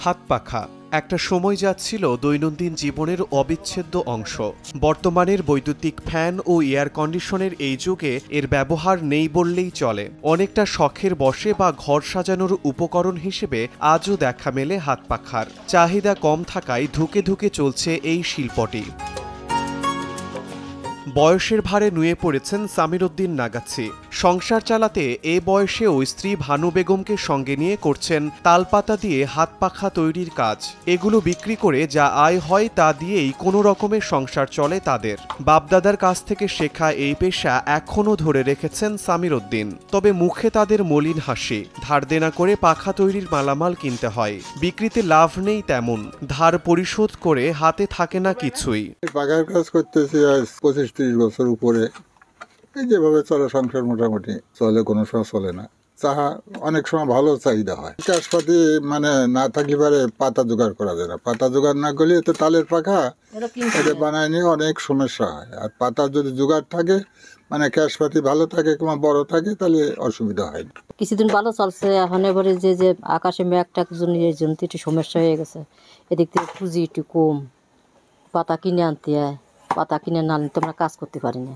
হাত পাখা একটা সময় যাচ্ছিল দৈনন্দিন জীবনের অবিচ্ছেদ্য অংশ। বর্তমানের বৈদ্যুতিক ফ্যান ও এয়ার কন্ডিশনের এই যুগে এর ব্যবহার নেই বললেই চলে। অনেকটা শখের বশে বা ঘর সাজানোর উপকরণ হিসেবে আজও দেখা মেলে হাত পাখার। চাহিদা কম থাকায় ধুকে ধুকে চলছে এই শিল্পটি। বয়সের ভারে নুয়ে পড়েছেন সামির উদ্দিন নাগাচ্ছি। সংসার চালাতে এ বয়সেও স্ত্রী ভানু বেগমকে সঙ্গে নিয়ে করছেন তালপাতা দিয়ে হাত পাখা তৈরির কাজ। এগুলো বিক্রি করে যা আয় হয় তা দিয়েই কোনো রকমের সংসার চলে তাদের। বাপদাদার কাছ থেকে শেখা এই পেশা এখনও ধরে রেখেছেন সামির উদ্দিন। তবে মুখে তাদের মলিন হাসি। ধার দেনা করে পাখা তৈরির মালামাল কিনতে হয়, বিক্রিতে লাভ নেই তেমন। ধার পরিশোধ করে হাতে থাকে না কিছুই। পাখার কাজ করতেছি আজ 25-30 বছর উপরে। এই যেভাবে চলে সংসার মোটামুটি চলে, কোনো সময় চলে না। চাহা অনেক সময় ভালো চাহিদা হয়। কাজপাতি মানে না থাকলে পারে পাতা জোগাড় করা যায় না। পাতা জোগাড় না করলে তো তালের পাখা এটা বানায় নিয়ে অনেক সমস্যা হয়। আর পাতা যদি জোগাড় থাকে মানে ক্যাশপাতি ভালো থাকে কিংবা বড় থাকে তাহলে অসুবিধা হয় না। কিছুদিন ভালো চলছে, এখন এবারে যে আকাশে মেঘটার জন্য এই জন্য একটু সমস্যা হয়ে গেছে। এদিক থেকে পুঁজি একটু কম, পাতা কিনে আনতে হয়, পাতা কিনে না আনলে তো আমরা কাজ করতে পারি না।